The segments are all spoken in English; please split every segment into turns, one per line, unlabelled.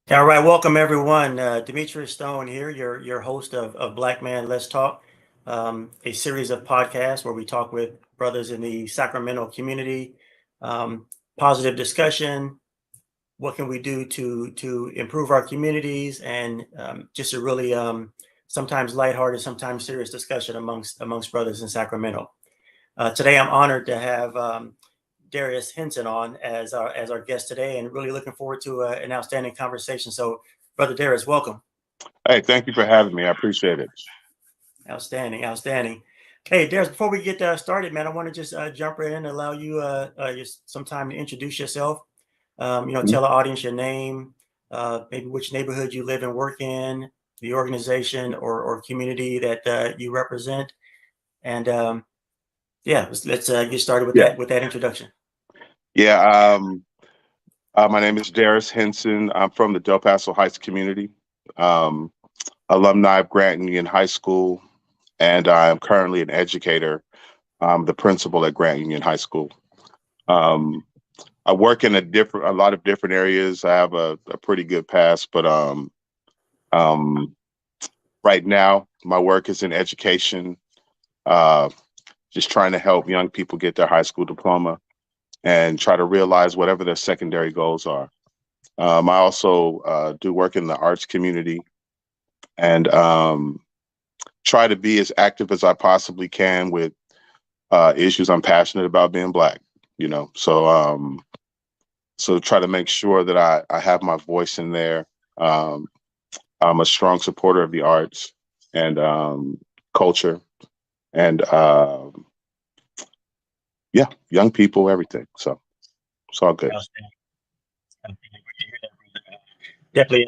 All right, welcome everyone. Dimitrius Stone here, your host of Black Man Let's Talk, a series of podcasts where we talk with brothers in the Sacramento community, positive discussion, what can we do to improve our communities, and just a really sometimes lighthearted, sometimes serious discussion amongst brothers in Sacramento. Today, I'm honored to have Darris Hinson on as our guest today, and really looking forward to an outstanding conversation. So, Brother Darris, welcome.
Hey, thank you for having me. I appreciate it.
Outstanding. Hey, Darris, before we get started, man, I want to just jump right in and allow you just some time to introduce yourself. Tell the audience your name, maybe which neighborhood you live and work in, the organization or community that you represent, and let's get started with that introduction.
Yeah, my name is Darris Hinson. I'm from the Del Paso Heights community, alumni of Grant Union High School, and I'm currently an educator. I'm the principal at Grant Union High School. I work in a lot of different areas. I have a pretty good past, but right now my work is in education, just trying to help young people get their high school diploma and try to realize whatever their secondary goals are. I also do work in the arts community and try to be as active as I possibly can with issues I'm passionate about, being Black, so try to make sure that I have my voice in there. I'm a strong supporter of the arts and culture and young people, everything. So it's all good.
Definitely,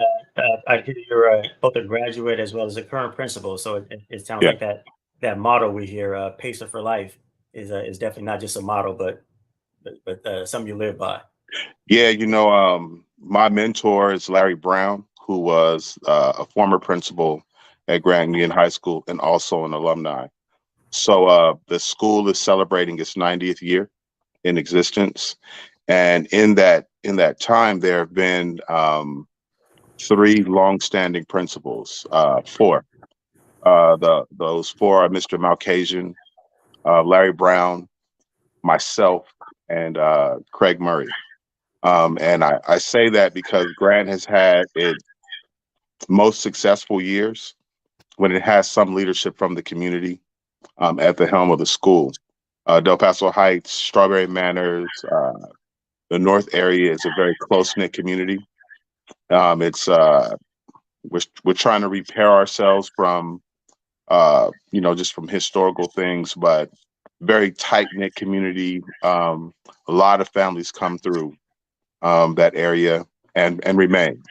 I hear you're both a graduate as well as a current principal. So it sounds like that motto we hear, "Pacer for life," is definitely not just a motto, but something you live by.
Yeah, my mentor is Larry Brown, who was a former principal at Grant Union High School and also an alumni. So the school is celebrating its 90th year in existence, and in that time, there have been 3 longstanding principals. Four. Those 4 are Mr. Malcasian, Larry Brown, myself, and Craig Murray. And I say that because Grant has had its most successful years when it has some leadership from the community at the helm of the school. Del Paso Heights, Strawberry Manors, the North area is a very close-knit community. We're trying to repair ourselves from just from historical things, but very tight-knit community. A lot of families come through that area and remain.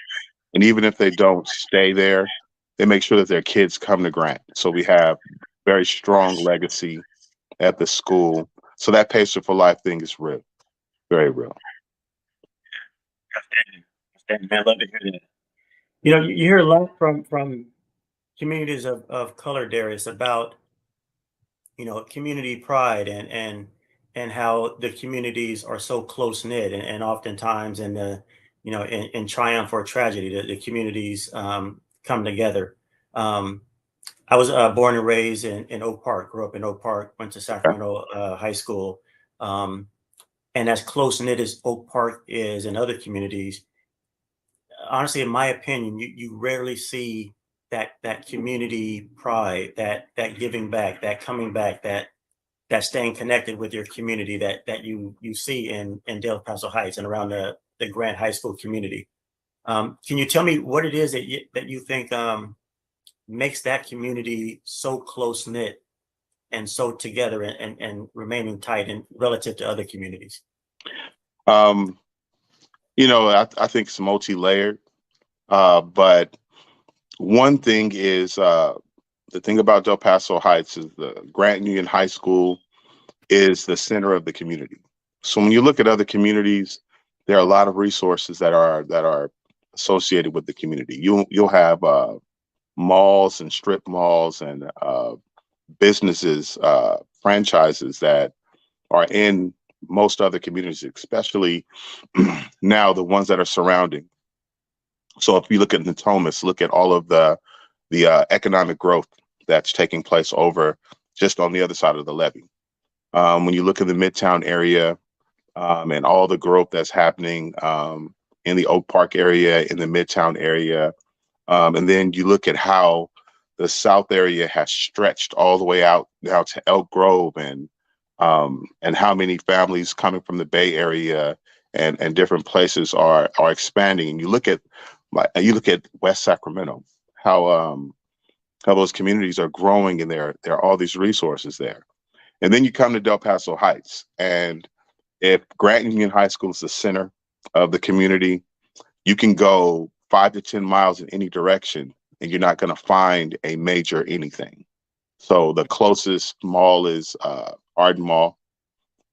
And even if they don't stay there, they make sure that their kids come to Grant. So we have very strong legacy at the school. So that Pacer for Life thing is real, very real.
Outstanding, man. Love to hear that. You hear a lot from communities of color, Darris, about community pride and how the communities are so close knit, and oftentimes in the in triumph or tragedy, the communities come together. I was born and raised in Oak Park, grew up in Oak Park, went to Sacramento High School. And as close knit as Oak Park is in other communities, honestly, in my opinion, you rarely see that community pride, that giving back, that coming back, that staying connected with your community that you see in Del Paso Heights and around the Grant High School community. Can you tell me what it is that you think makes that community so close knit and so together and remaining tight and relative to other communities?
Um, I think it's multi-layered, but one thing is the thing about Del Paso Heights is the Grant Union High School is the center of the community. So when you look at other communities, there are a lot of resources that are associated with the community. You'll have malls and strip malls and businesses, franchises that are in most other communities, especially now the ones that are surrounding. So if you look at Natomas, look at all of the economic growth that's taking place over just on the other side of the levee. When you look at the Midtown area and all the growth that's happening in the Oak Park area, in the Midtown area, and then you look at how the South area has stretched all the way out now to Elk Grove, and how many families coming from the Bay Area and different places are expanding. And you look at West Sacramento, how those communities are growing, and there are all these resources there. And then you come to Del Paso Heights, and if Grant Union High School is the center of the community, you can go 5 to 10 miles in any direction, and you're not going to find a major anything. So the closest mall is Arden Mall,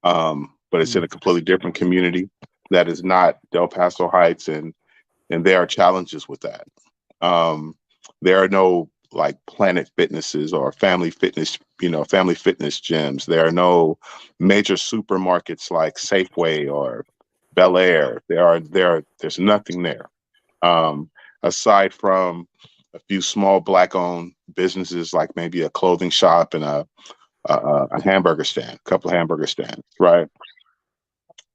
but it's in a completely different community that is not Del Paso Heights, and there are challenges with that. There are no like Planet Fitnesses or family fitness gyms. There are no major supermarkets like Safeway or Bel Air. There's nothing there. Aside from a few small Black-owned businesses, like maybe a clothing shop and a hamburger stand, a couple of hamburger stands, right?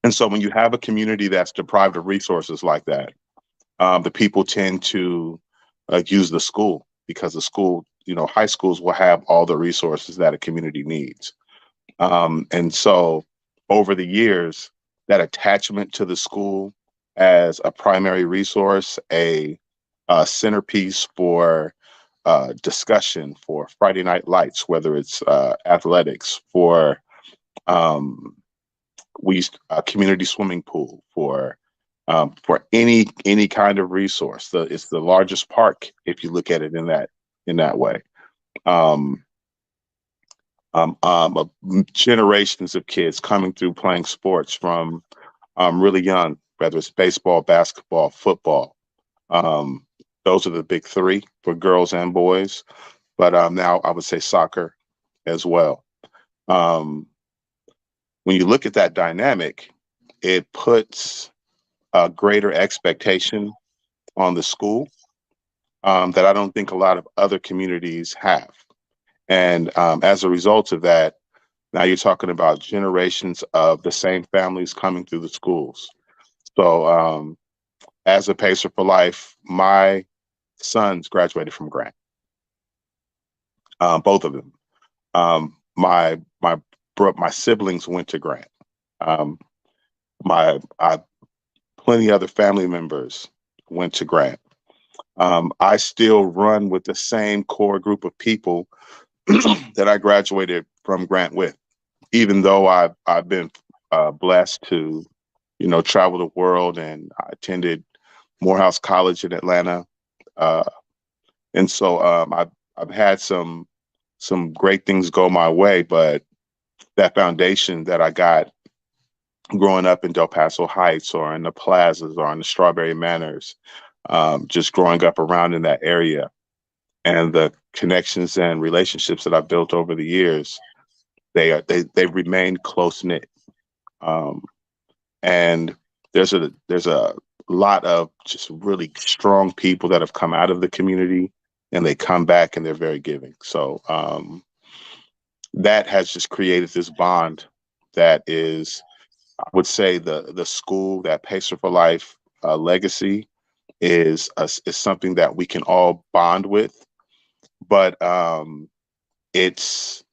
And so when you have a community that's deprived of resources like that, the people tend to use the school, because the school, high schools will have all the resources that a community needs. And so over the years, that attachment to the school as a primary resource, a centerpiece for discussion, for Friday Night Lights, whether it's athletics, for a community swimming pool, for any kind of resource. It's the largest park if you look at it in that way. Um, Generations of kids coming through playing sports from really young, whether it's baseball, basketball, football. Um, those are the big three for girls and boys. But now I would say soccer as well. Um, when you look at that dynamic, it puts a greater expectation on the school that I don't think a lot of other communities have. And as a result of that, now you're talking about generations of the same families coming through the schools. So as a Pacer for Life, my sons graduated from Grant, both of them. My siblings went to Grant. Um, my Plenty other family members went to Grant. I still run with the same core group of people that I graduated from Grant with, even though I've been blessed to, travel the world, and I attended Morehouse College in Atlanta, uh, and so I've had some great things go my way, but that foundation that I got growing up in Del Paso Heights or in the plazas or in the Strawberry Manors, just growing up around in that area, and the connections and relationships that I've built over the years, they remain close knit. Um, and there's a lot of just really strong people that have come out of the community, and they come back and they're very giving. So that has just created this bond that is, I would say, the school, that Pacer for Life legacy is something that we can all bond with, but it's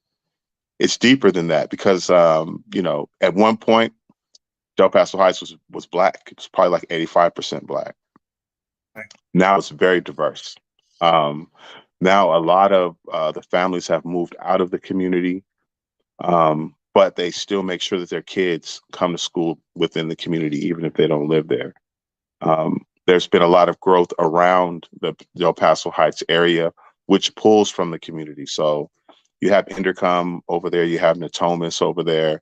deeper than that, because at one point Del Paso Heights was black. It was probably like 85% black. Now it's very diverse. Um, Now a lot of the families have moved out of the community, but they still make sure that their kids come to school within the community, even if they don't live there. There's been a lot of growth around the El Paso Heights area, which pulls from the community. So you have Intercom over there, you have Natomas over there.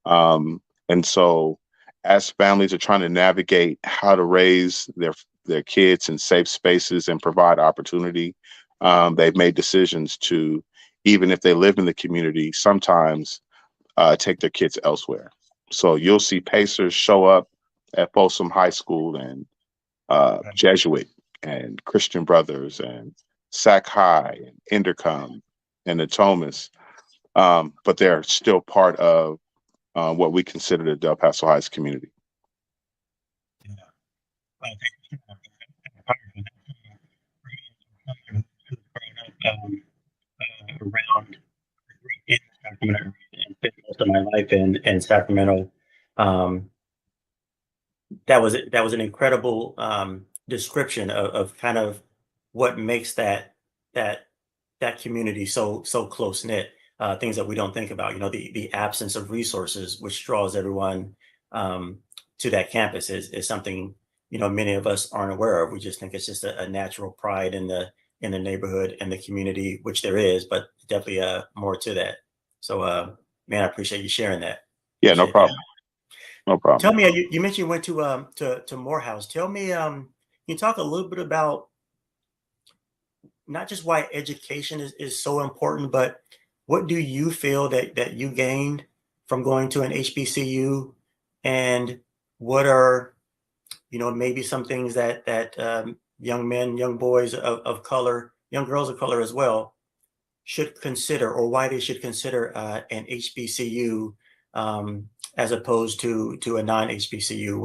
And so as families are trying to navigate how to raise their kids in safe spaces and provide opportunity, they've made decisions to, even if they live in the community, sometimes take their kids elsewhere. So you'll see Pacers show up at Folsom High School and Jesuit and Christian Brothers and Sac High and Intercom and the Thomas, but they're still part of what we consider the Del Paso Heights community.
Yeah. Well, around in Sacramento and spent most of my life in Sacramento. Um, that was an incredible description of kind of what makes that that community so close knit. Things that we don't think about, the absence of resources, which draws everyone um, to that campus, is something many of us aren't aware of. We just think it's just a natural pride in the neighborhood and the community, which there is, but definitely more to that. So, man, I appreciate you sharing that.
Yeah, no
Appreciate that.
problem. No problem.
Tell me, you mentioned you went to Morehouse. Tell me, can you talk a little bit about not just why education is so important, but what do you feel that you gained from going to an HBCU, and what are maybe some things that young men, young boys of color, young girls of color as well should consider, or why they should consider an HBCU as opposed to a non-HBCU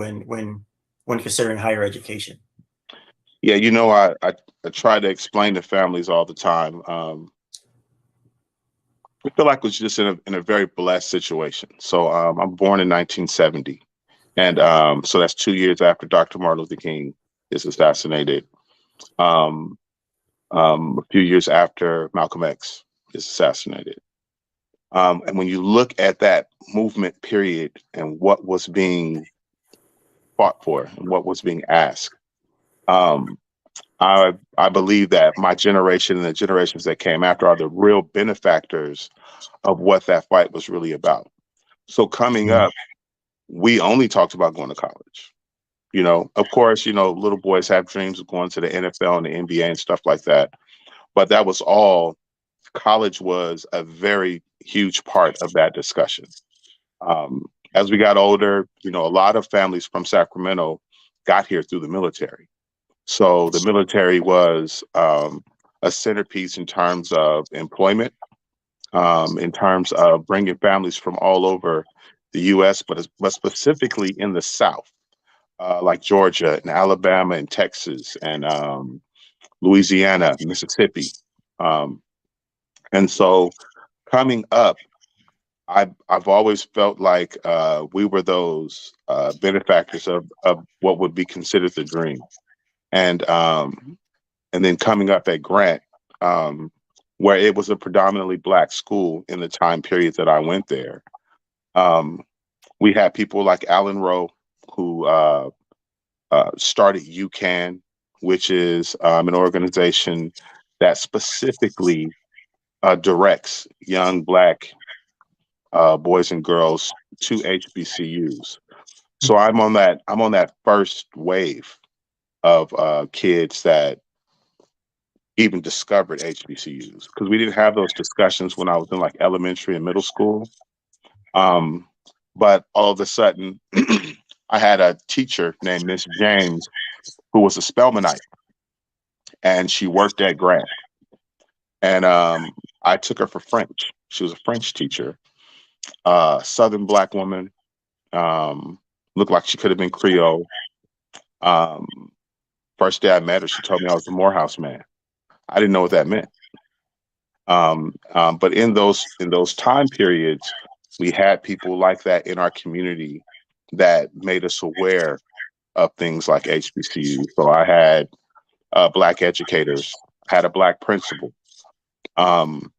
when considering higher education.
Yeah, I try to explain to families all the time. I feel like I was just in a very blessed situation. So I'm born in 1970, and so that's 2 years after Dr. Martin Luther King is assassinated. Um, a few years after Malcolm X is assassinated. And when you look at that movement period and what was being fought for and what was being asked, um, I believe that my generation and the generations that came after are the real benefactors of what that fight was really about. So coming
Mhm.
up, we only talked about going to college. Of course, little boys have dreams of going to the NFL and the NBA and stuff like that. But that was all. College was a very huge part of that discussion. As we got older, a lot of families from Sacramento got here through the military. So the military was a centerpiece in terms of employment, in terms of bringing families from all over the U.S., but specifically in the South, like Georgia and Alabama and Texas and Louisiana, Mississippi. Um, and so coming up, I've always felt like we were those benefactors of what would be considered the dream. And and then coming up at Grant, where it was a predominantly Black school in the time period that I went there. Um, we had people like Alan Rowe, who started UCAN, which is an organization that specifically directs young Black boys and girls to HBCUs. So I'm on that first wave of kids that even discovered HBCUs, because we didn't have those discussions when I was in like elementary and middle school. But all of a sudden, I had a teacher named Miss James who was a Spelmanite, and she worked at Grant. And I took her for French. She was a French teacher, Southern Black woman, um, looked like she could have been Creole. Um, First day I met her, she told me I was the Morehouse man. I didn't know what that meant. But in those time periods, we had people like that in our community that made us aware of things like HBCU. So I had Black educators, had a Black principal. Um,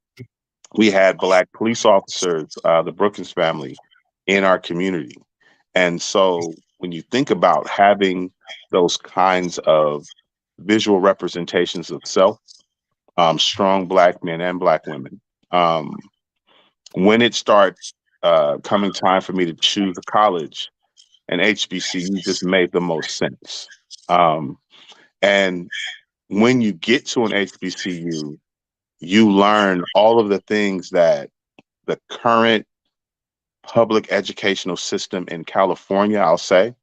we had Black police officers, the Brookins family, in our community. And so when you think about having those kinds of visual representations of self, strong Black men and Black women, um, when it started coming time for me to choose a college, and HBCU just made the most sense. Um, and when you get to an HBCU, you learn all of the things that the current public educational system in California, I'll say,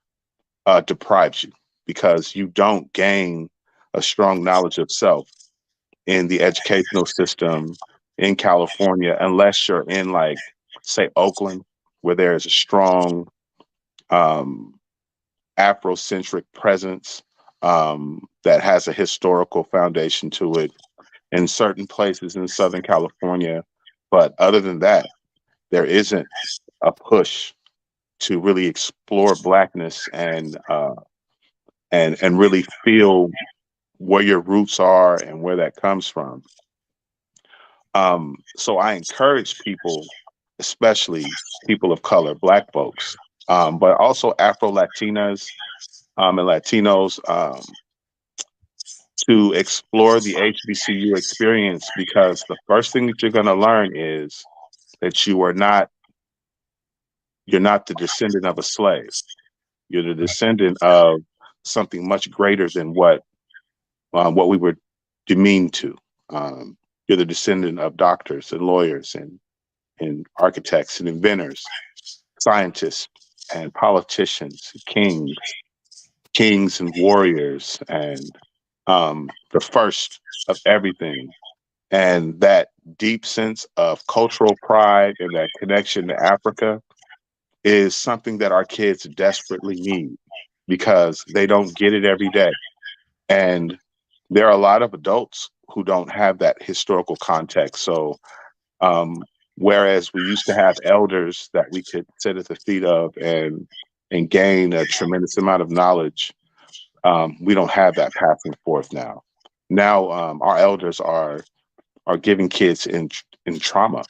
deprives you, because you don't gain a strong knowledge of self in the educational system in California unless you're in, like, say, Oakland, where there is a strong um, Afrocentric presence that has a historical foundation to it, in certain places in Southern California. But other than that, there isn't a push to really explore Blackness and really feel where your roots are and where that comes from. So I encourage people, especially people of color, Black folks, but also Afro Latinas and Latinos, to explore the HBCU experience, because the first thing that you're going to learn is that you're not the descendant of a slave. You're the descendant of something much greater than what we were demeaned to. Um, you're the descendant of doctors and lawyers and architects and inventors, scientists and politicians, kings and warriors, and the first of everything. And that deep sense of cultural pride and that connection to Africa is something that our kids desperately need, because they don't get it every day. And there are a lot of adults who don't have that historical context. So, whereas we used to have elders that we could sit at the feet of and gain a tremendous amount of knowledge, we don't have that passing forth now. Now, our elders are giving kids in trauma,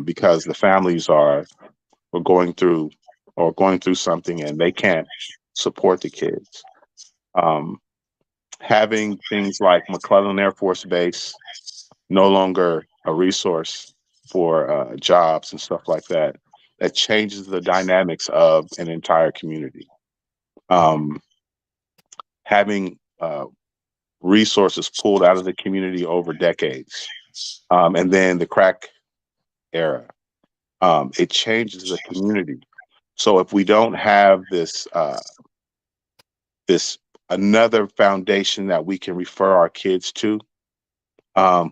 because the families are going through something and they can't support the kids. Um, Having things like McClellan Air Force Base no longer a resource for jobs and stuff like that, that changes the dynamics of an entire community. Um, Having resources pulled out of the community over decades, and then the crack era, it changes the community. So if we don't have this another foundation that we can refer our kids to,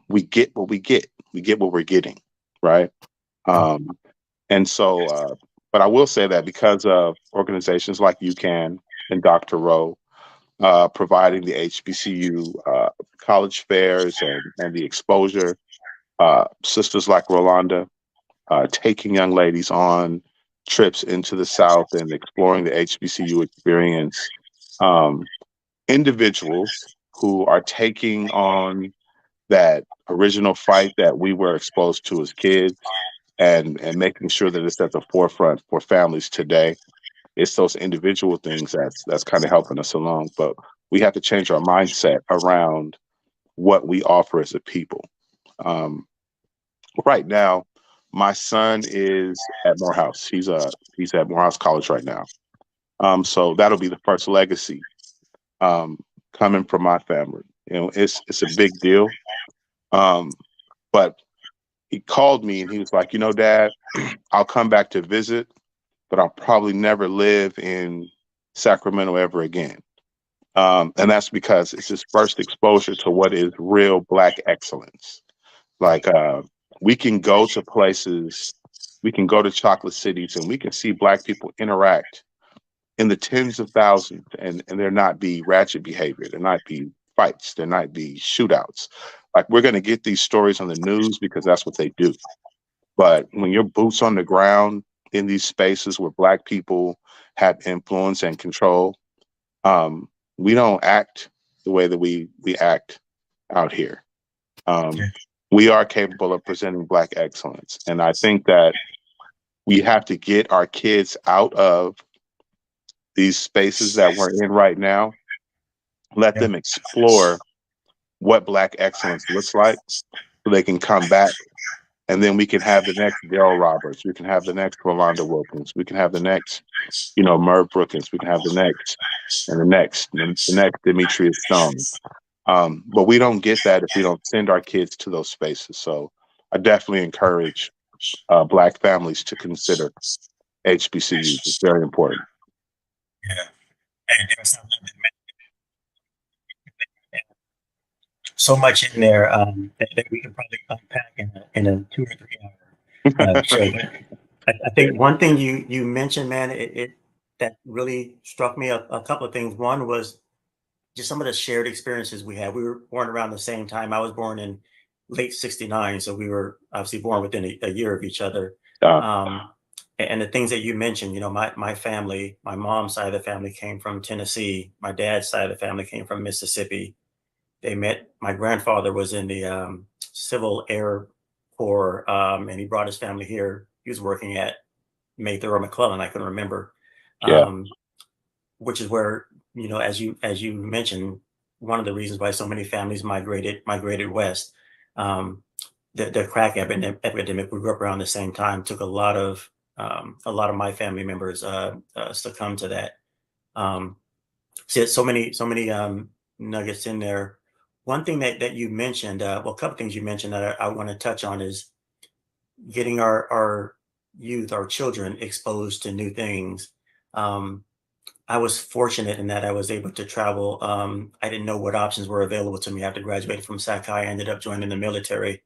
we get what we get. We get what we're getting, right? Um, and so, but I will say that because of organizations like UCAN and Dr. Rowe providing the HBCU college fairs and the exposure, sisters like Rolanda taking young ladies on trips into the South and exploring the HBCU experience, um, individuals who are taking on that original fight that we were exposed to as kids, and making sure that it's at the forefront for families today. It's those individual things that's kind of helping us along. But we have to change our mindset around what we offer as a people. Um, right now, my son is at Morehouse. He's at Morehouse College right now. So that'll be the first legacy um, coming from my family. You know, it's a big deal. Um, but he called me and he was like, Dad, I'll come back to visit, but I'll probably never live in Sacramento ever again. And that's because it's his first exposure to what is real Black excellence. Like, we can go to places, we can go to chocolate cities, and we can see Black people interact in the tens of thousands, and there not be ratchet behavior, there not be fights, there not be shootouts. Like, we're going to get these stories on the news because that's what they do. But when you're boots on the ground in these spaces where Black people have influence and control, we don't act the way that we act out here.
Yeah.
We are capable of presenting Black excellence. And I think that we have to get our kids out of these spaces that we're in right now, let
Yeah.
them explore what Black excellence looks like so they can come back. And then we can have the next Daryl Roberts. We can have the next Rolanda Wilkins. We can have the next, Merv Brookins. We can have the next and the next Dimitrius Stone. But we don't get that if we don't send our kids to those spaces. So I definitely encourage Black families to consider HBCUs. It's very important.
Yeah. And there was something so much in there that we can probably unpack in a 2 or 3 hour show. I think one thing you mentioned, man, it that really struck me a couple of things. One was just some of the shared experiences we had. We were born around the same time. I was born in late '69, so we were obviously born within a year of each other.
Uh,
Um, and the things that you mentioned, my family, my mom's side of the family came from Tennessee. My dad's side of the family came from Mississippi. They met. My grandfather was in the Civil Air Corps, and he brought his family here. He was working at Mayfair or McClellan. I couldn't remember,
yeah,
um, which is where as you mentioned, one of the reasons why so many families migrated west. Um, the crack epidemic. We grew up around the same time. Took a lot of my family members succumbed to that. Um, See, so many nuggets in there. One thing that you mentioned, well, a couple things you mentioned that I want to touch on is getting our youth, our children, exposed to new things. Um, I was fortunate in that I was able to travel. I didn't know what options were available to me after graduating from Sakai. I ended up joining the military.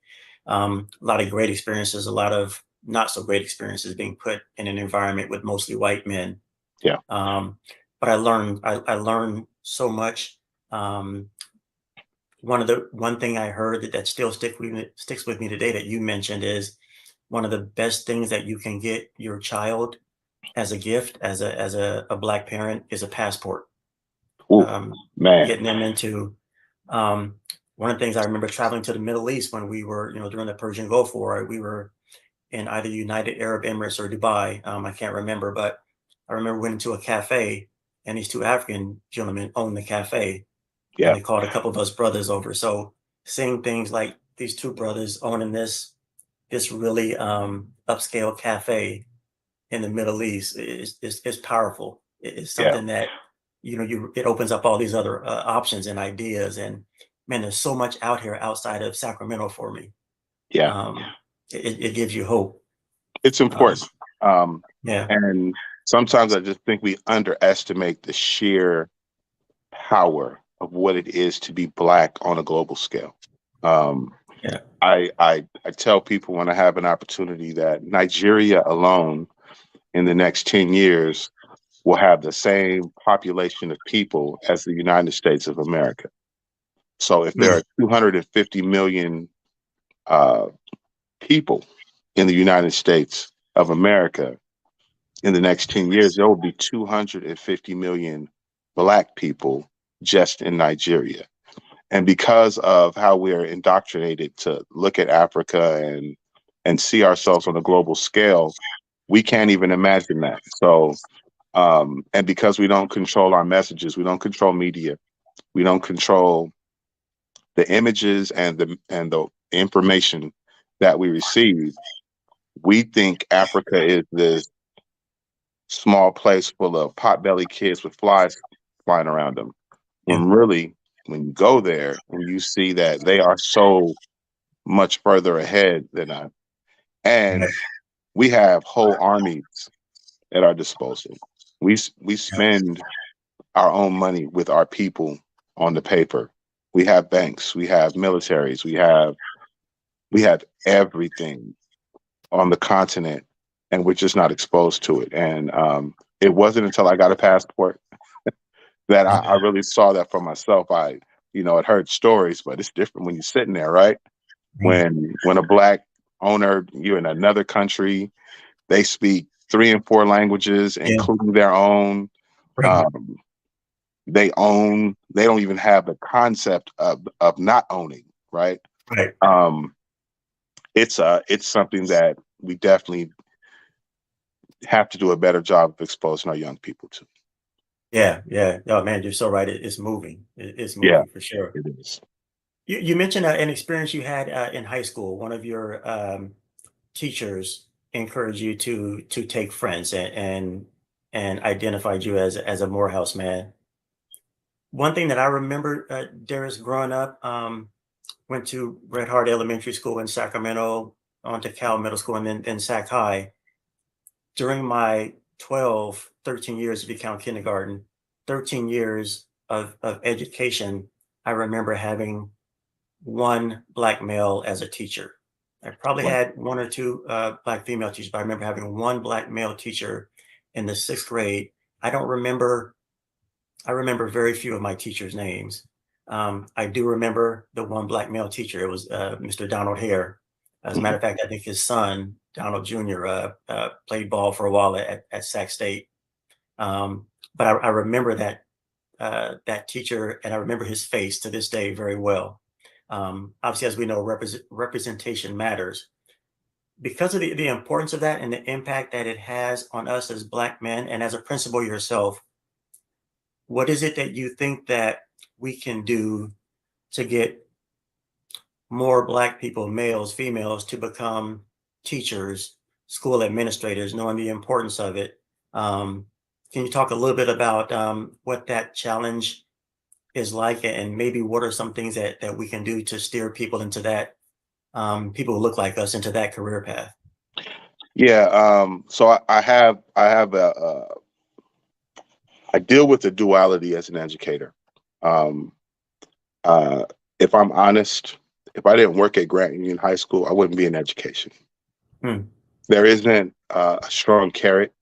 A lot of great experiences, a lot of not so great experiences being put in an environment with mostly white men.
yeah,
Um, but I learned so much. Um, one thing I heard that still sticks with me today that you mentioned is one of the best things that you can get your child as a gift as a black parent is a passport.
ooh,
Um,
man,
Getting them into um, one of the things I remember traveling to the Middle East when we were during the Persian Gulf War. We were in either United Arab Emirates or Dubai. I can't remember, but I remember went into a cafe and these two African gentlemen owned the cafe and
yeah,
they called a couple of us brothers over. So seeing things like these two brothers owning this really upscale cafe in the Middle East is powerful. It's
yeah,
something that it opens up all these other options and ideas. And man, there's so much out here outside of Sacramento for me.
yeah.
Um, it gives you hope.
It's
Um,
important. Um,
yeah,
and sometimes I just think we underestimate the sheer power of what it is to be Black on a global scale. Um,
yeah,
I tell people when I have an opportunity that Nigeria alone in the next 10 years will have the same population of people as the United States of America. So if there
mm,
are 250 million uh, people in the United States of America, in the next 10 years, there will be 250 million Black people just in Nigeria. And because of how we're indoctrinated to look at Africa and see ourselves on a global scale, we can't even imagine that. So, and because we don't control our messages, we don't control media, we don't control the images and the information that we receive, we think Africa is this small place full of potbelly kids with flies flying around them.
yeah,
When really, when you go there and you see that they are so much further ahead than us,
right,
and we have whole armies at our disposal. We
yeah,
spend our own money with our people on the paper. We have banks, we have militaries, we have everything on the continent, and we're just not exposed to it. And it wasn't until I got a passport that I really saw that for myself. I'd heard stories, but it's different when you're sitting there, right?
right,
When a Black owner, you're in another country, they speak 3 and 4 languages,
yeah,
including their own.
right,
Um, they don't even have the concept of not owning, right?
Right.
It's something that we definitely have to do a better job of exposing our young people to.
Yeah. Yeah. Oh man, you're so right. It's moving. It's
Yeah,
moving for sure.
it is.
You mentioned an experience you had in high school. One of your teachers encouraged you to take friends and identified you as a Morehouse man. One thing that I remember, Darius, growing up, went to Red Heart Elementary School in Sacramento, on to Cal Middle School, and then Sac High. During my 12, 13 years, if you count kindergarten, 13 years of education, I remember having one black male as a teacher. I probably
Right.
had one or two black female teachers, but I remember having one black male teacher in the sixth grade. I don't remember, I remember very few of my teachers' names. I do remember the one black male teacher. It was Mr. Donald Hare. As a matter
Mhm.
of fact, I think his son, Donald Jr., played ball for a while at Sac State. But I remember that teacher, and I remember his face to this day very well. Obviously, as we know, representation matters. Because of the importance of that and the impact that it has on us as Black men, and as a principal yourself, what is it that you think that we can do to get more Black people, males, females, to become teachers, school administrators, knowing the importance of it? Um, can you talk a little bit about what that challenge is like, and maybe what are some things that we can do to steer people into that, people who look like us, into that career path?
Yeah. So I deal with the duality as an educator. Um, uh, if I'm honest, if I didn't work at Grant Union High School, I wouldn't be in education.
Hmm.
There isn't a strong carrot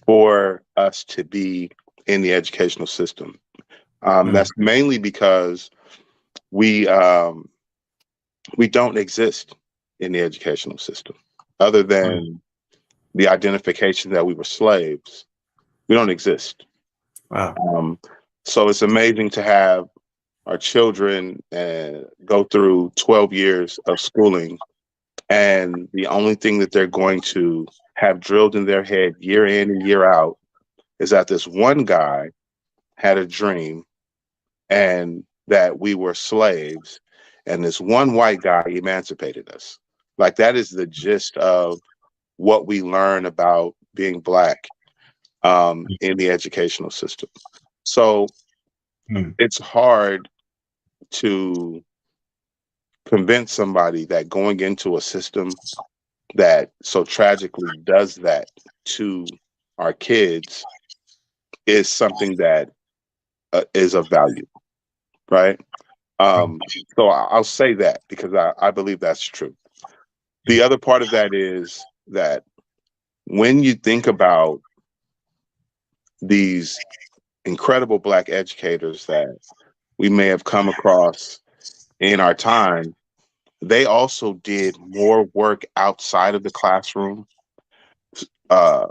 for us to be in the educational system.
Hmm.
That's mainly because we um, we don't exist in the educational system, other
Hmm.
than the identification that we were slaves. We don't exist.
Wow.
Um, so it's amazing to have our children go through 12 years of schooling, and the only thing that they're going to have drilled in their head year in and year out is that this one guy had a dream and that we were slaves, and this one white guy emancipated us. Like, that is the gist of what we learn about being Black in the educational system. So
Hmm.
it's hard to convince somebody that going into a system that so tragically does that to our kids is something that is of value, right? Um, so I'll say that because I believe that's true. The other part of that is that when you think about these incredible Black educators that we may have come across in our time, they also did more work outside of the classroom. Uh,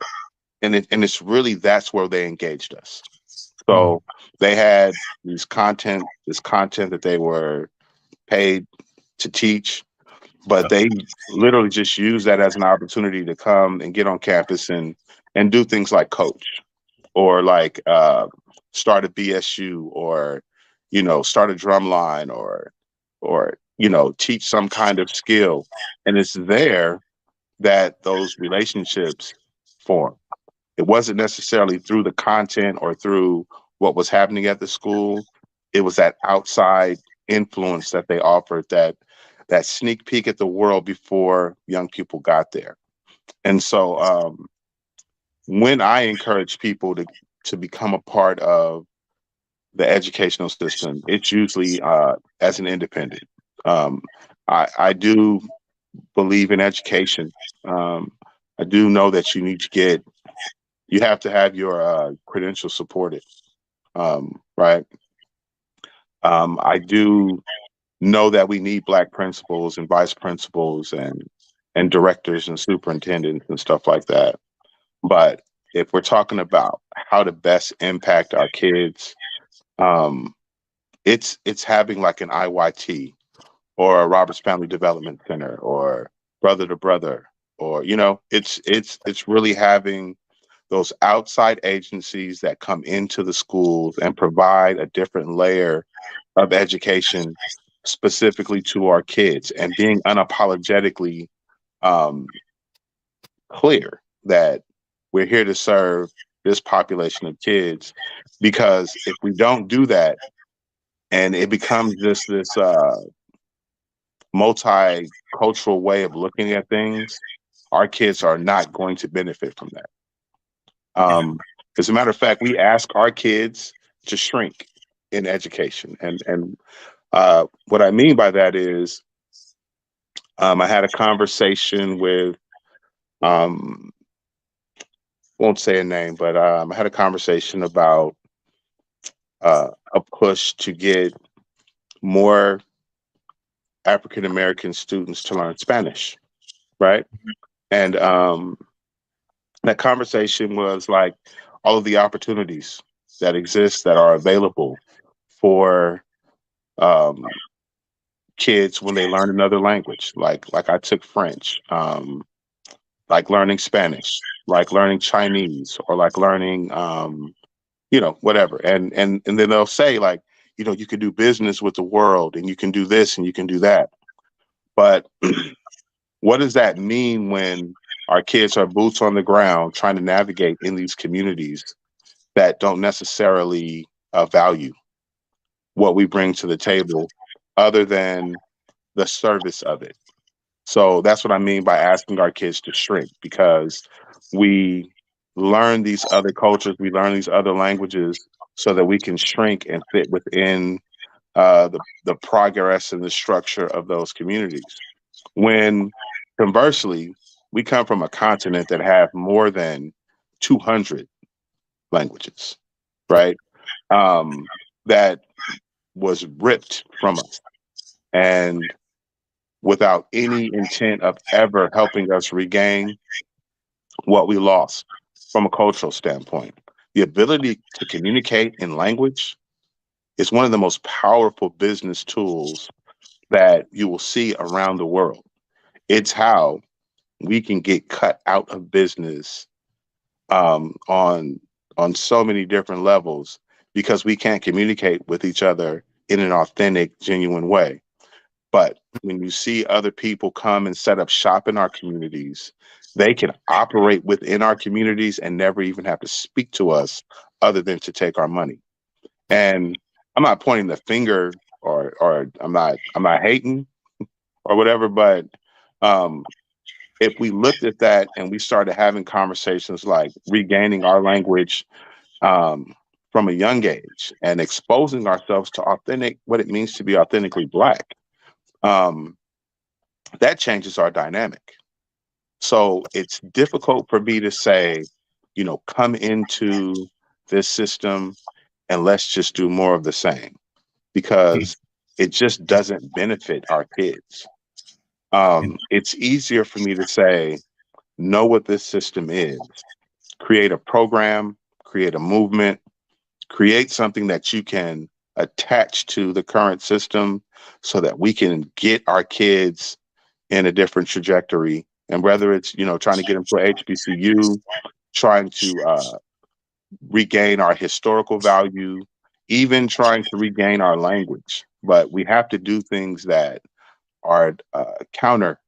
and it's really, that's where they engaged us.
Hmm.
So they had this content that they were paid to teach, but they literally just use that as an opportunity to come and get on campus and do things like coach, or like start a BSU, or start a drum line, or teach some kind of skill. And it's there that those relationships form. It wasn't necessarily through the content or through what was happening at the school. It was that outside influence that they offered, that sneak peek at the world before young people got there. And so when I encourage people to become a part of the educational system, it's usually as an independent. Um, I do believe in education. Um, I do know that you have to have your credentials supported, right? I do know that we need Black principals and vice principals and directors and superintendents and stuff like that. But if we're talking about how to best impact our kids, um, it's having like an IYT or a Roberts Family Development Center or Brother to Brother, or it's really having those outside agencies that come into the schools and provide a different layer of education specifically to our kids, and being unapologetically um, clear that we're here to serve this population of kids. Because if we don't do that, and it becomes just this multicultural way of looking at things, our kids are not going to benefit from that.
Yeah.
As a matter of fact, we ask our kids to shrink in education, and what I mean by that is, I had a conversation with, um, won't say a name, but I had a conversation about a push to get more African American students to learn Spanish, right? And that conversation was like all of the opportunities that exist that are available for um, kids when they learn another language. Like I took French, like learning Spanish, like learning Chinese, or like learning whatever. And then they'll say, like, you can do business with the world, and you can do this and you can do that. But what does that mean when our kids are boots on the ground trying to navigate in these communities that don't necessarily value what we bring to the table, other than the service of it? So that's what I mean by asking our kids to shrink, because we learn these other cultures, we learn these other languages so that we can shrink and fit within the progress and the structure of those communities. When conversely, we come from a continent that have more than 200 languages, right? That was ripped from us, and without any intent of ever helping us regain what we lost from a cultural standpoint. The ability to communicate in language is one of the most powerful business tools that you will see around the world. It's how we can get cut out of business on so many different levels, because we can't communicate with each other in an authentic, genuine way. But when you see other people come and set up shop in our communities, they can operate within our communities and never even have to speak to us other than to take our money. And I'm not pointing the finger, or I'm not hating or whatever, but um, if we looked at that and we started having conversations like regaining our language um, from a young age and exposing ourselves to authentic, what it means to be authentically Black, um, that changes our dynamic. So it's difficult for me to say, come into this system and let's just do more of the same, because it just doesn't benefit our kids. It's easier for me to say, know what this system is, create a program, create a movement, create something that you can attach to the current system so that we can get our kids in a different trajectory. And whether it's, trying to get them to HBCU, trying to regain our historical value, even trying to regain our language. But we have to do things that are counter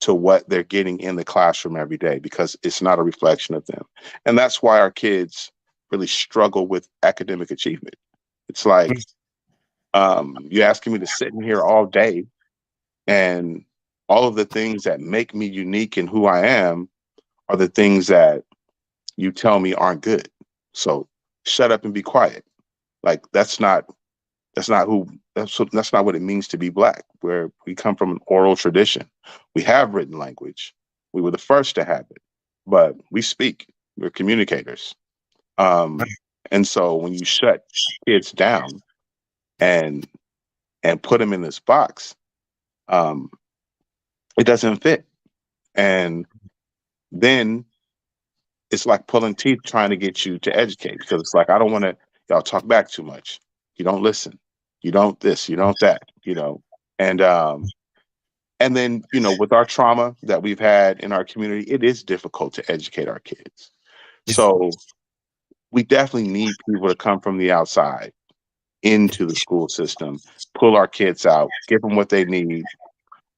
to what they're getting in the classroom every day, because it's not a reflection of them. And that's why our kids really struggle with academic achievement. It's like, you're asking me to sit in here all day, and all of the things that make me unique in who I am are the things that you tell me aren't good. So shut up and be quiet. Like that's not what it means to be Black, where we come from an oral tradition. We have written language. We were the first to have it, but we speak. We're communicators. And so when you shut kids down and put them in this box, um, it doesn't fit. And then it's like pulling teeth trying to get you to educate, because it's like, I don't want to, y'all talk back too much. You don't listen. You don't this, you don't that, and then, with our trauma that we've had in our community, it is difficult to educate our kids. So we definitely need people to come from the outside into the school system, pull our kids out, give them what they need,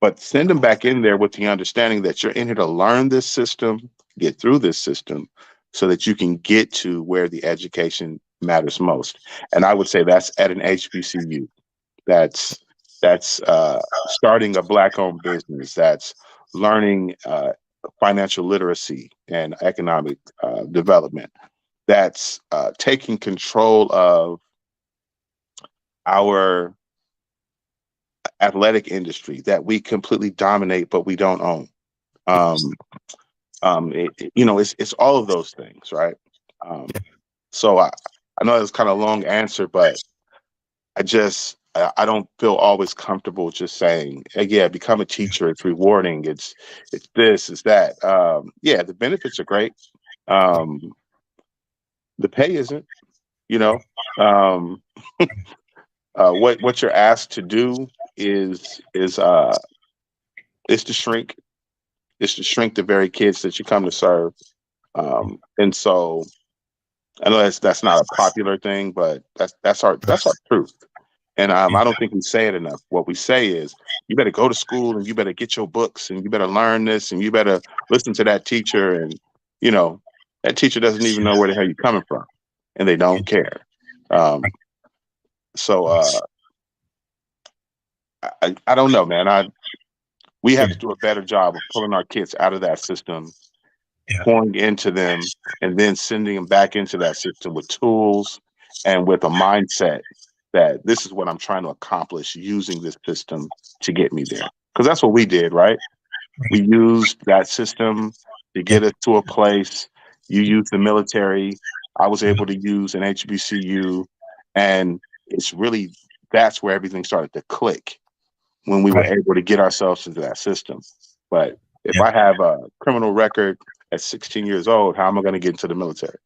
but send them back in there with the understanding that you're in here to learn this system, get through this system, so that you can get to where the education matters most. And I would say that's at an HBCU. That's starting a Black-owned business. That's learning financial literacy and economic development. That's taking control of our athletic industry that we completely dominate, but we don't own. It's all of those things, right? So I know it's kind of a long answer, but I don't feel always comfortable just saying, hey, yeah, become a teacher. It's rewarding. It's this, it's that. Yeah, the benefits are great. The pay isn't, you know. Um, what you're asked to do is to shrink. It's to shrink the very kids that you come to serve. And so I know that's not a popular thing, but that's our truth. And I don't think we say it enough. What we say is, you better go to school and you better get your books and you better learn this and you better listen to that teacher. And, that teacher doesn't even know where the hell you're coming from, and they don't care. So I don't know, man. We have to do a better job of pulling our kids out of that system, pouring into them, and then sending them back into that system with tools and with a mindset that this is what I'm trying to accomplish using this system to get me there. Because that's what we did, right? We used that system to get us to a place. You used the military. I was able to use an HBCU. And that's where everything started to click, when we were able to get ourselves into that system. But if I have a criminal record at 16 years old, how am I going to get into the military?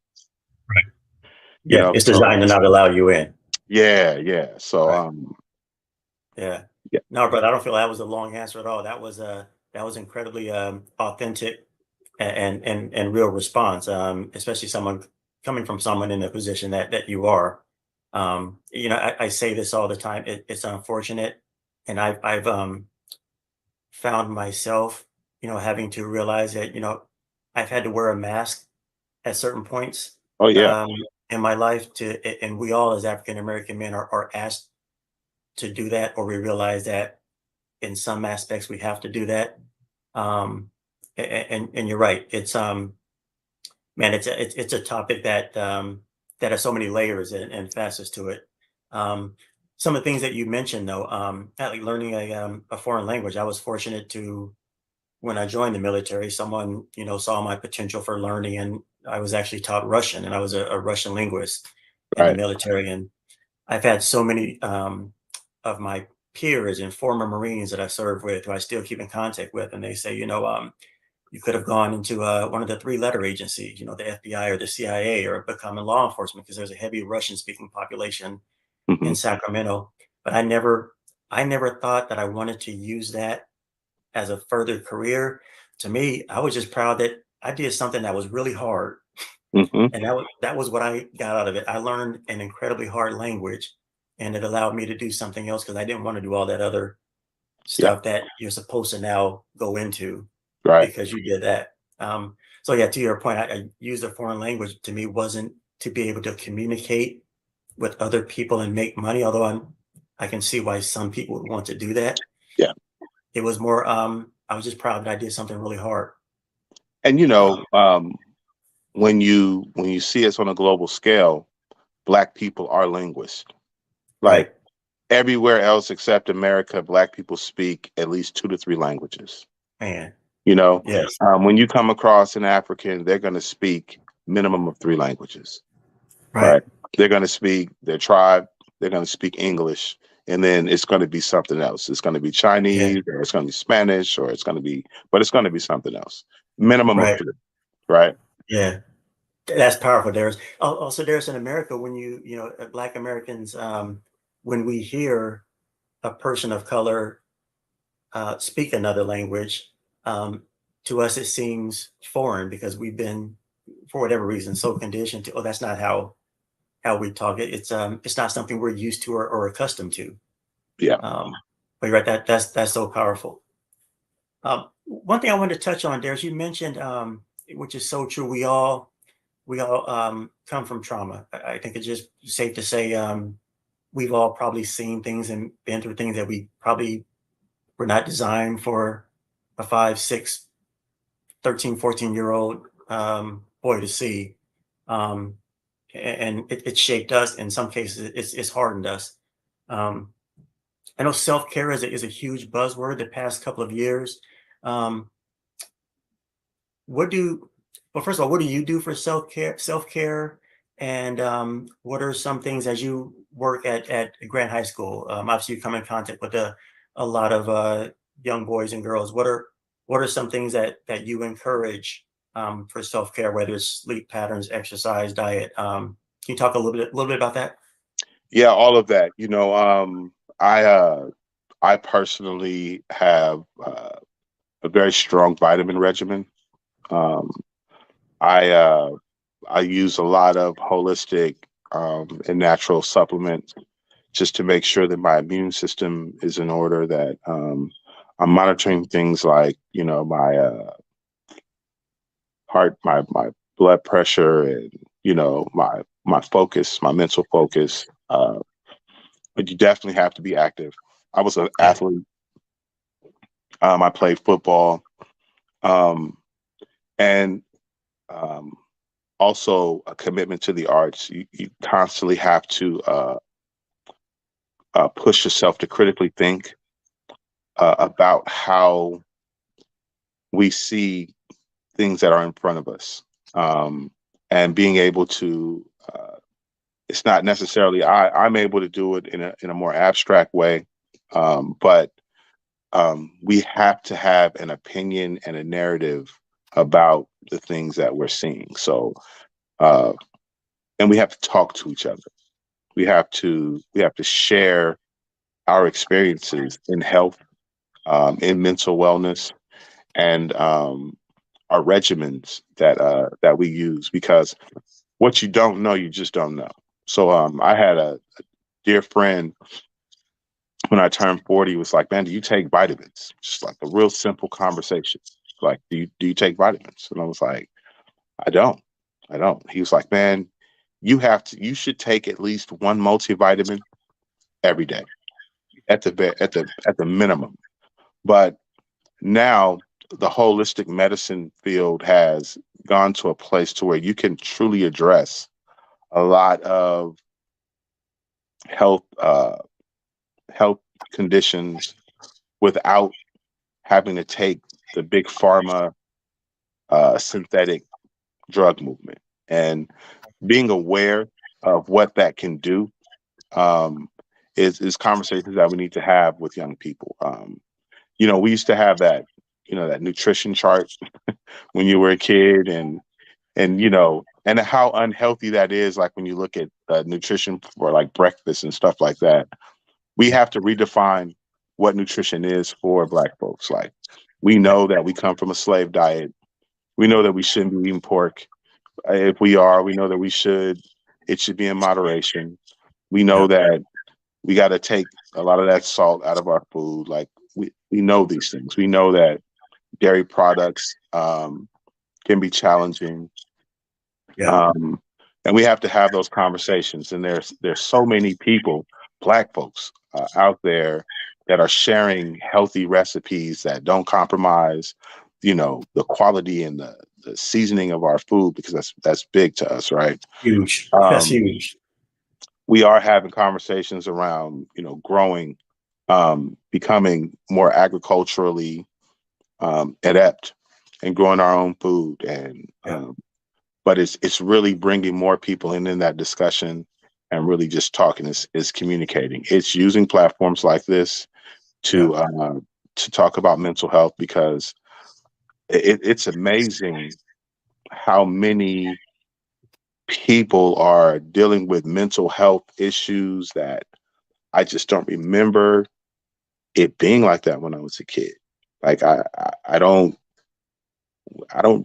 Yeah, it's designed to not allow you in.
Yeah. So,
yeah.
Yeah.
No, but I don't feel that was a long answer at all. That was incredibly authentic and real response, especially someone coming from someone in the position that you are. I say this all the time. It's unfortunate, and I've found myself, having to realize that, I've had to wear a mask at certain points
Oh yeah.
in my life, and we all as African American men are asked to do that, or we realize that in some aspects we have to do that. And you're right. It's man, it's a topic that has so many layers and facets to it. Some of the things that you mentioned, though, like learning a foreign language. I was fortunate to, when I joined the military, someone saw my potential for learning, and I was actually taught Russian, and I was a Russian linguist in the
Right.
military. And I've had so many of my peers and former Marines that I served with, who I still keep in contact with, and they say, you could have gone into one of the three-letter agencies, the FBI or the CIA, or become in law enforcement, because there's a heavy Russian-speaking population in
Mhm.
Sacramento. But I never thought that I wanted to use that as a further career. To me, I was just proud that I did something that was really hard,
Mhm.
and that was what I got out of it. I learned an incredibly hard language, and it allowed me to do something else, because I didn't want to do all that other
Yeah.
stuff that you're supposed to now go into
Right.
because you did that. So yeah, to your point, I use a foreign language, to me, wasn't to be able to communicate with other people and make money, although I can see why some people would want to do that.
Yeah.
It was more, I was just proud that I did something really hard.
And
Um,
when you see us on a global scale, Black people are linguists. Like,
right.
everywhere else except America, Black people speak at least 2 to 3 languages.
Man.
You know,
Yes.
when you come across an African, they're going to speak minimum of 3 languages, right?
Right.
They're going to speak their tribe, they're going to speak English, and then it's going to be something else. It's going to be
Yeah.
Chinese, or it's going to be Spanish, or it's going to be something else. Minimum of
Right.
3, right?
Yeah. That's powerful, Darris. Also, Darris, in America, when Black Americans, when we hear a person of color speak another language, um, to us it seems foreign because we've been, for whatever reason, so conditioned to, oh, that's not how we talk. It's not something we're used to or accustomed to.
Yeah.
Um, but you're right, that's so powerful. One thing I wanted to touch on, Darris, you mentioned, which is so true. We all come from trauma. I think it's just safe to say we've all probably seen things and been through things that we probably were not designed for a 5, 6, 13, 14-year old boy to see. Um, and it shaped us. In some cases, it's hardened us. Um, I know self-care is a huge buzzword the past couple of years. Um, what do well, first of all, what do you do for self-care, and what are some things as you work at Grant High School? Obviously you come in contact with a lot of young boys and girls. What are some things that you encourage for self-care, whether it's sleep patterns, exercise, diet? Can you talk a little bit about that?
Yeah, all of that. I personally have a very strong vitamin regimen. Um, I I use a lot of holistic and natural supplements just to make sure that my immune system is in order. That I'm monitoring things like my heart, my blood pressure, and my focus, my mental focus. But you definitely have to be active. I was an
Yeah.
athlete. I played football, um, and um, also a commitment to the arts. You constantly have to push yourself to critically think about how we see things that are in front of us, and being able to. It's not necessarily I'm able to do it in a more abstract way, but we have to have an opinion and a narrative about the things that we're seeing. So, uh, and we have to talk to each other. We have to share our experiences in health, in mental wellness, and our regimens that we use. Because what you don't know, you just don't know. So, I had a dear friend when I turned 40 was like, "Man, do you take vitamins?" Just like a real simple conversation. Like, do you take vitamins? And I was like, "I don't. I don't." He was like, "Man, you should take at least one multivitamin every day at the minimum." But now the holistic medicine field has gone to a place to where you can truly address a lot of health health conditions without having to take the big pharma synthetic drug movement, and being aware of what that can do, um, is conversations that we need to have with young people. We used to have that nutrition chart when you were a kid, and how unhealthy that is. Like when you look at nutrition for like breakfast and stuff like that, we have to redefine what nutrition is for Black folks. Like, we know that we come from a slave diet. We know that we shouldn't be eating pork. If we are, we know that it should be in moderation. We know
Yeah.
that we got to take a lot of that salt out of our food. Like, we know these things. We know that dairy products can be challenging.
Yeah.
Um, and we have to have those conversations. And there's so many people, Black folks, out there that are sharing healthy recipes that don't compromise, the quality and the seasoning of our food, because that's big to us, right?
Huge. That's
Um,
huge.
we are having conversations around, growing, becoming more agriculturally adept and growing our own food, and
Yeah.
but it's really bringing more people in that discussion, and really just talking, is communicating. It's using platforms like this
Yeah.
to talk about mental health, because it's amazing how many people are dealing with mental health issues that I just don't remember it being like that when I was a kid. Like I don't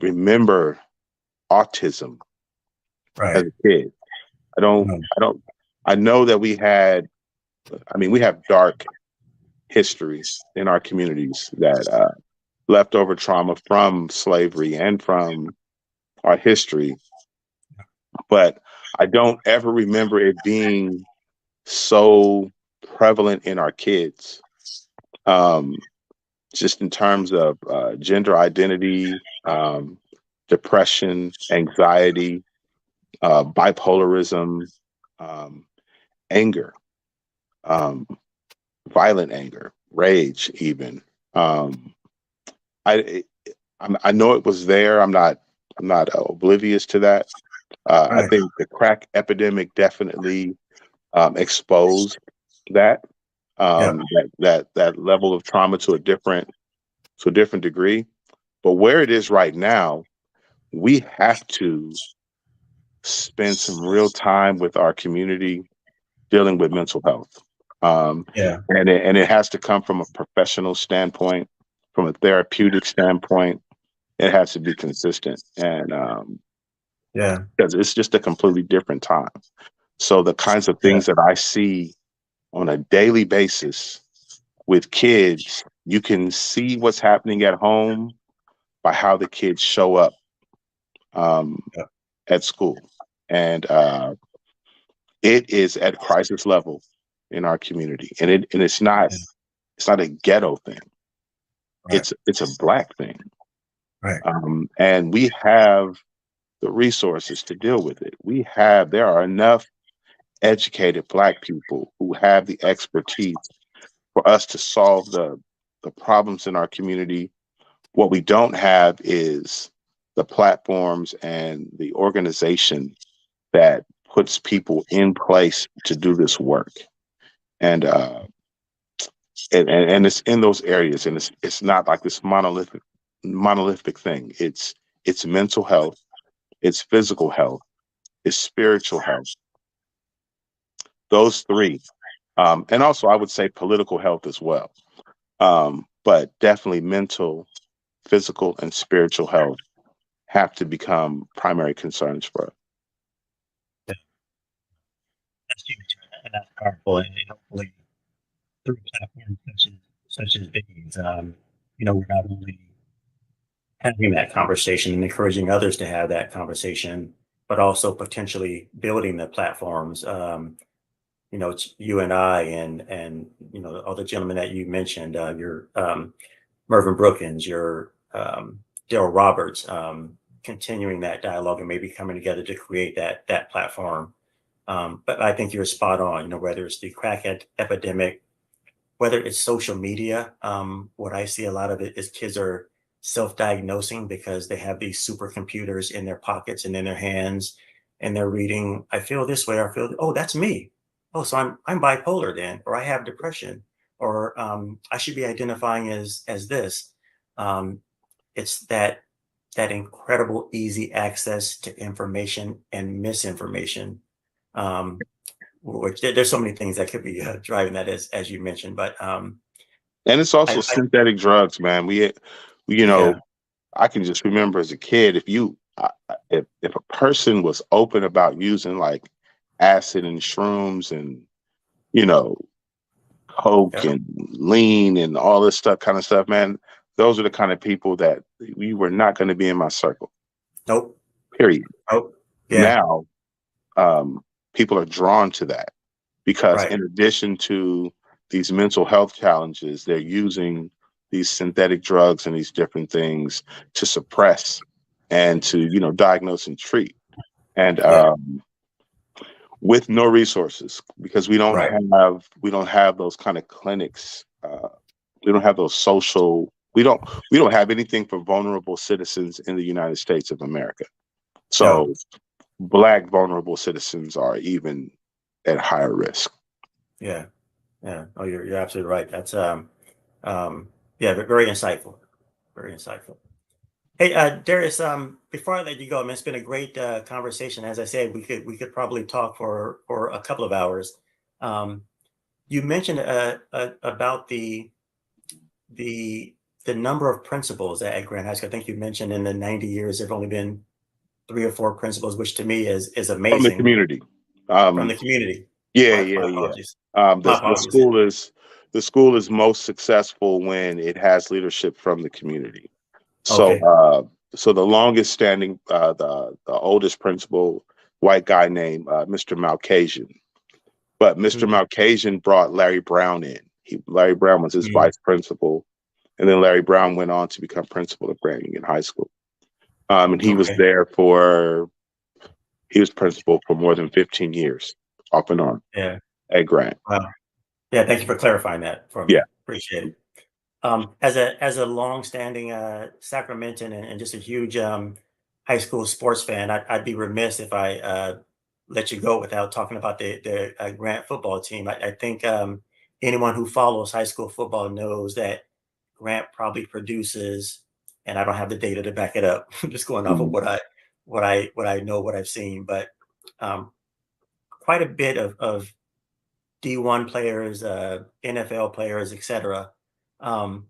remember autism as
Right.
a kid. I don't
No.
I don't I know that we have dark histories in our communities that leftover trauma from slavery and from our history, but I don't ever remember it being so prevalent in our kids. Um, just in terms of gender identity, depression, anxiety, bipolarism, um, anger, um, violent anger, rage, even. Um, I I know it was there. I'm not oblivious to that. I
Right.
think the crack epidemic definitely exposed that,
Yep.
that level of trauma to a different degree. But where it is right now, we have to spend some real time with our community dealing with mental health.
Yeah.
And it has to come from a professional standpoint, from a therapeutic standpoint. It has to be consistent. And
Yeah.
because it's just a completely different time. So the kinds of
Yeah.
things that I see on a daily basis with kids, you can see what's happening at home by how the kids show up um,
Yeah.
at school. And it is at crisis level in our community. And
Yeah.
it's not a ghetto thing.
Right.
It's a black thing.
Right.
And we have the resources to deal with it. There are enough educated black people who have the expertise for us to solve the problems in our community. What we don't have is the platforms and the organization that puts people in place to do this work. And and it's in those areas, and it's not like this monolithic thing. It's mental health, it's physical health, it's spiritual health. Those three, and also I would say political health as well. But definitely mental, physical, and spiritual health have to become primary concerns for us.
Yeah. That's huge, and that's powerful, and hopefully through platforms such as these, we're not only having that conversation and encouraging others to have that conversation, but also potentially building the platforms. It's you and I and all the gentlemen that you mentioned, your Mervyn Brookins, your Daryl Roberts, continuing that dialogue and maybe coming together to create that platform. But I think you're spot on. Whether it's the crack epidemic, whether it's social media, what I see a lot of it is kids are self-diagnosing because they have these supercomputers in their pockets and in their hands, and they're reading, I feel this way, or I feel, oh, that's me. Oh, so I'm bipolar then, or I have depression, or I should be identifying as this. Um, it's that incredible easy access to information and misinformation. Um, which there's so many things that could be driving that as you mentioned, but
And it's also
I
synthetic drugs, man. You know,
yeah,
I can just remember as a kid, if a person was open about using like acid and shrooms and you know coke
yeah,
and lean and all this stuff kind of stuff, man, those are the kind of people that we were not going to be in my circle.
nope,
Period.
nope, yeah,
Now, people are drawn to that because
right,
in addition to these mental health challenges, they're using these synthetic drugs and these different things to suppress and to diagnose and treat. And
yeah,
with no resources, because
right,
we don't have those kind of clinics. We don't have those social. We don't have anything for vulnerable citizens in the United States of America.
no,
So Black vulnerable citizens are even at higher risk.
yeah, yeah. Oh, you're absolutely right. That's yeah, very insightful, very insightful. Hey, Darius, before I let you go, I mean, it's been a great conversation. As I said, we could probably talk for a couple of hours. Um, you mentioned about the the number of principals at Grant High School. I think you mentioned in the 90 years there've only been three or four principals, which to me is
From the
amazing
community.
from
Um,
the community.
yeah,
My
yeah, yeah.
apologies.
The
My
the
apologies.
school is most successful when it has leadership from the community. So
Okay.
so the longest standing the oldest principal, white guy named Mr. Malcasian. But Mr.
Mhm.
Malcasian brought Larry Brown in. Larry Brown was his
Mhm.
vice principal, and then Larry Brown went on to become principal of Grand Union High School. And
Okay.
he was principal for more than 15 years, off and on
Yeah.
at Grant.
Wow. Yeah. Thank you for clarifying that for
Yeah,
me. Appreciate it. As a long-standing Sacramentan and just a huge high school sports fan, I'd be remiss if I let you go without talking about the Grant football team. I think anyone who follows high school football knows that Grant probably produces, and I don't have the data to back it up. I'm just going off of
mhm,
what I know, what I've seen, but um, quite a bit of D1 players, NFL players, etc. Um,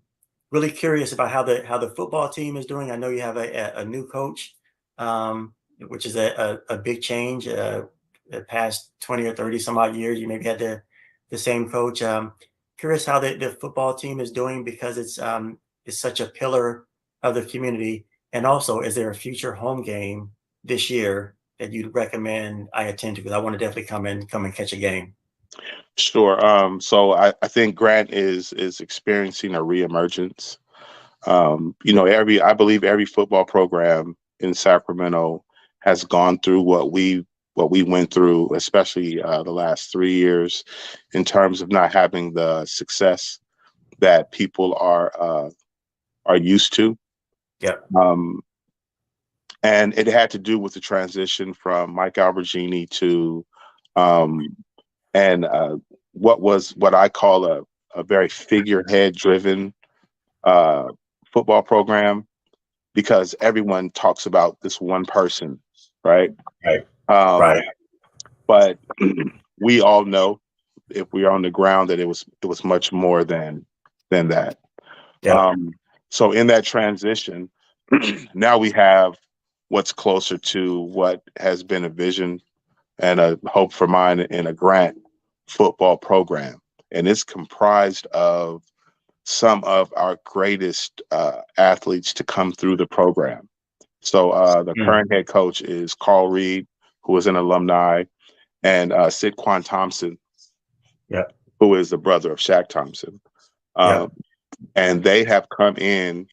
really curious about how the football team is doing. I know you have a new coach, which is a big change. The past 20 or 30 some odd years, you maybe had the same coach. Curious how the football team is doing because it's such a pillar of the community. And also, is there a future home game this year that you'd recommend I attend to? Because I want to definitely come and catch a game.
sure. So I think Grant is experiencing a reemergence. I believe every football program in Sacramento has gone through what we went through, especially the last 3 years, in terms of not having the success that people are used to.
Yep.
Um, and it had to do with the transition from Mike Albergini to um, and what I call a very figurehead driven uh, football program because everyone talks about this one person, right?
Right.
Um,
Right.
but we all know if we are on the ground that it was much more than that.
Yep.
Um, so in that transition, now we have what's closer to what has been a vision and a hope for mine in a Grant football program, and it's comprised of some of our greatest athletes to come through the program. So the
Mm.
current head coach is Carl Reed, who is an alumni, and Sidquan Thompson,
Yep.
who is the brother of Shaq Thompson. Um,
Yep.
and they have come in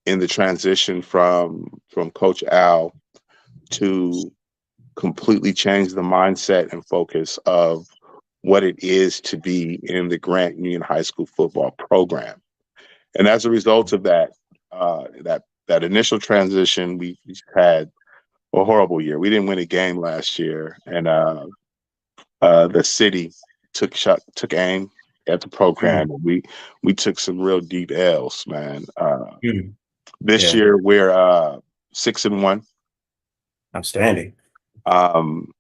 the transition from Coach Al to completely change the mindset and focus of what it is to be in the Grant Union High School football program. And as a result of that initial transition, we had a horrible year. We didn't win a game last year, and the city took aim at the
Mm.
program. We took some real deep L's, man.
Mm.
This
Yeah.
year we're 6-1.
Outstanding.
Um,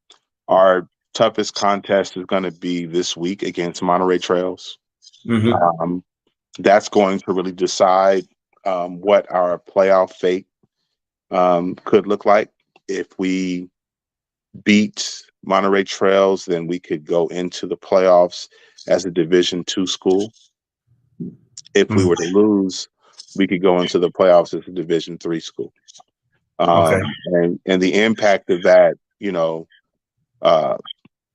our toughest contest is going to be this week against Monterey Trails.
Hmm.
Um, that's going to really decide what our playoff fate could look like. If we beat Monterey Trails, then we could go into the playoffs as a Division II school. If we
Mm.
were to lose, we could go into the playoffs as a Division III school.
Okay.
And the impact of that, uh,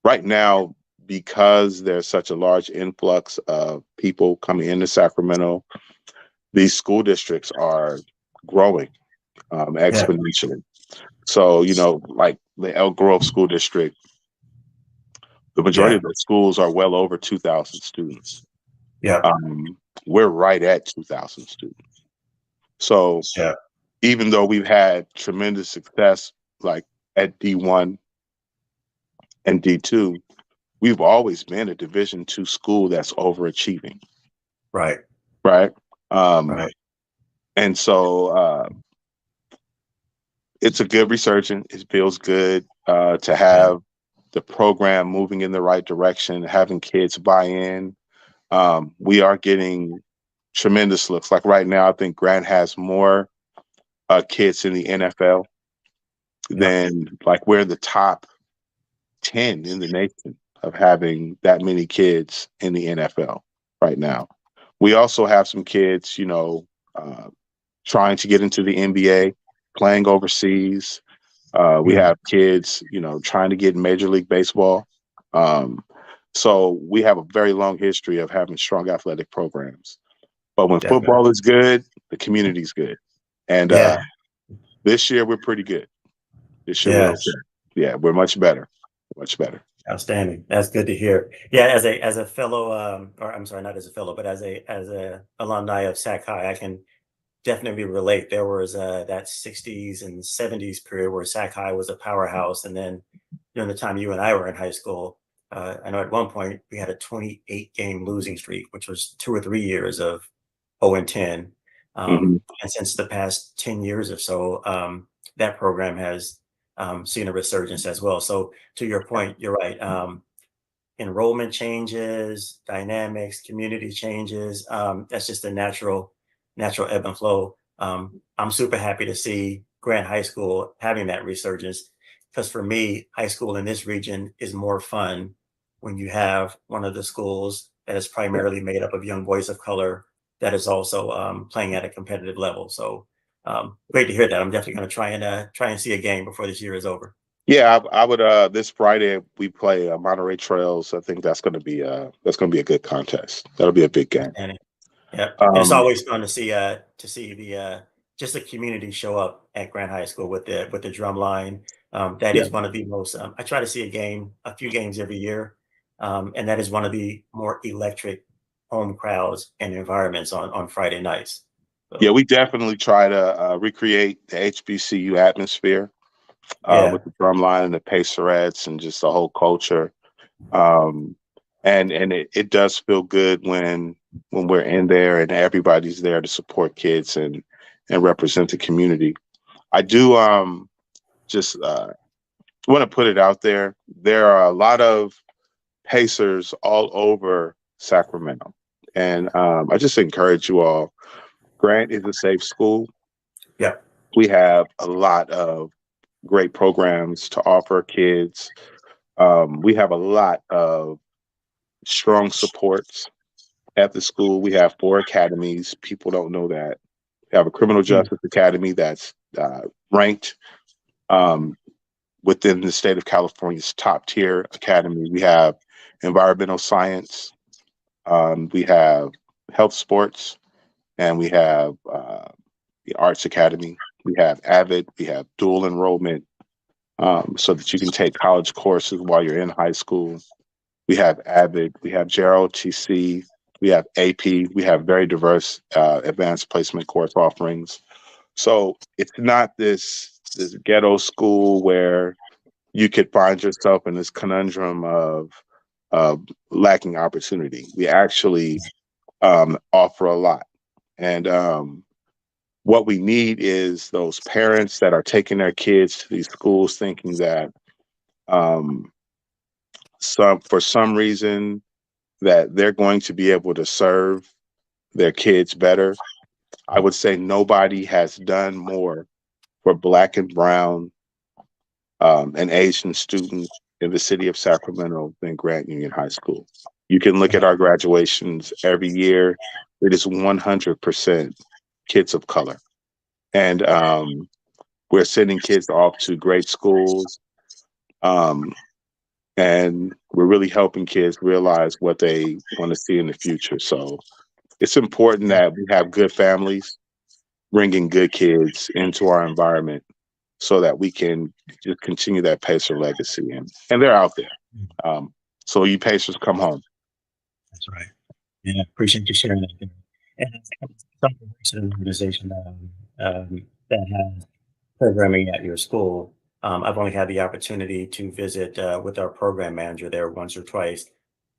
right now, because there's such a large influx of people coming into Sacramento, these school districts are growing
Yeah.
exponentially. So, like the Elk Grove School District, the majority
Yeah.
of the schools are well over 2,000 students.
Yeah.
Um, we're right at 2,000 students. So
Yeah.
even though we've had tremendous success, like at D1 and D2, we've always been a Division II school that's overachieving,
Right.
right? Um,
Right.
and so it's a good resurgence. It feels good to
Yeah.
have the program moving in the right direction, having kids buy in. We are getting tremendous looks. Like right now, I think Grant has more kids in the NFL
Yep.
than like we're the top 10 in the nation of having that many kids in the NFL right now. We also have some kids, uh, trying to get into the NBA, playing overseas. We
Mm,
have kids, trying to get in Major League Baseball. Um, so we have a very long history of having strong athletic programs. But when
definitely.
football is good, the community's good. And
Yeah.
this year we're pretty good. This year we're
Yeah.
okay. Yeah, we're much better. Much better.
Outstanding. That's good to hear. Yeah, as a fellow, or I'm sorry, not as a fellow, but as a alumni of Sac High, I can definitely relate. There was that '60s and '70s period where Sac High was a powerhouse, and then during the time you and I were in high school, I know at one point we had a 28 game losing streak, which was 2 or 3 years of 0-10.
Hmm.
And since the past 10 years or so, that program has seen a resurgence as well. So to your point, you're right. Enrollment changes, dynamics, community changes. That's just a natural ebb and flow. I'm super happy to see Grant High School having that resurgence because for me, high school in this region is more fun when you have one of the schools that is
Yeah.
primarily made up of young boys of color that is also playing at a competitive level. So great to hear that. I'm definitely going to try and see a game before this year is over.
Yeah, I would. This Friday we play Monterey Trails. I think that's gonna be a good contest. That'll be a big game.
Outstanding. Yep, and it's
Um,
always fun to see the just the community show up at Grant High School with the drum line. That
yeah,
is one of the most. I try to see a few games every year, and that is one of the more electric home crowds and environments on Friday nights.
yeah,
So
we definitely try to recreate the HBCU atmosphere
yeah,
with the drum line and the pacerettes and just the whole culture. Um, and it does feel good when we're in there and everybody's there to support kids and represent the community. I do just want to put it out there. There are a lot of Pacers all over Sacramento. And I just encourage you all. Grant is a safe school.
yeah,
We have a lot of great programs to offer kids. We have a lot of strong supports at the school. We have 4 academies. People don't know that. We have a criminal
mm,
justice academy that's ranked um, within the state of California's top tier academy. We have environmental science. We have health sports, and we have the Arts Academy. We have Avid. We have dual enrollment, so that you can take college courses while you're in high school. We have Avid. We have JROTC. We have AP. We have very diverse advanced placement course offerings. So it's not this ghetto school where you could find yourself in this conundrum of lacking opportunity. We actually offer a lot. And what we need is those parents that are taking their kids to these schools thinking that um, for some reason that they're going to be able to serve their kids better. I would say nobody has done more for Black and Brown and Asian students in the city of Sacramento than Grant Union High School. You can look at our graduations every year. It is 100% kids of color. And we're sending kids off to great schools. Um, and we're really helping kids realize what they want to see in the future. So it's important
yeah,
that we have good families bringing good kids into our environment so that we can just continue that Pacer legacy. And they're out there.
mm,
So you Pacers come home.
that's right. Yeah, appreciate you sharing that. There. And it's something it's an organization that has programming at your school. I've only had the opportunity to visit with our program manager there once or twice.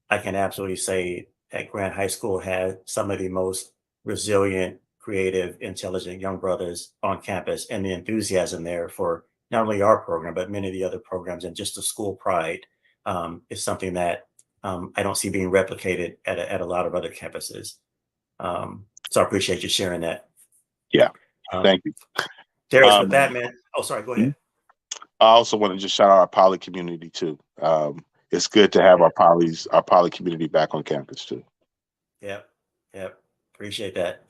I can absolutely say that Grant High School had some of the most resilient, creative, intelligent young brothers on campus, and the enthusiasm there for not only our program, but many of the other programs, and just the school pride is something that I don't see being replicated at a lot of other campuses. So I appreciate you sharing that.
Yeah,
Um,
thank you.
Darris, with that,
Um,
man. Oh, sorry, go ahead.
I also want to just shout out our poly community too. It's good to have our poly community back on campus too.
Yep. Yep. Appreciate that.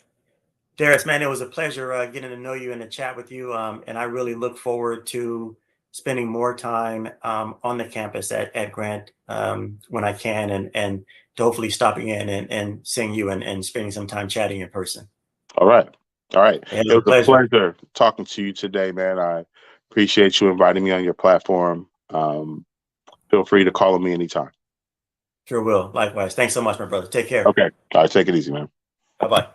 Darris, man, it was a pleasure getting to know you and to chat with you. And I really look forward to spending more time on the campus at Grant when I can, and to hopefully stopping in and seeing you and spending some time chatting in person.
All right. All right.
It
It
was a
was a
pleasure.
pleasure talking to you today, man. I appreciate you inviting me on your platform. Feel free to call on me anytime.
Sure will. Likewise. Thanks so much, my brother. Take care.
Okay. All right. Take it easy, man.
Bye bye.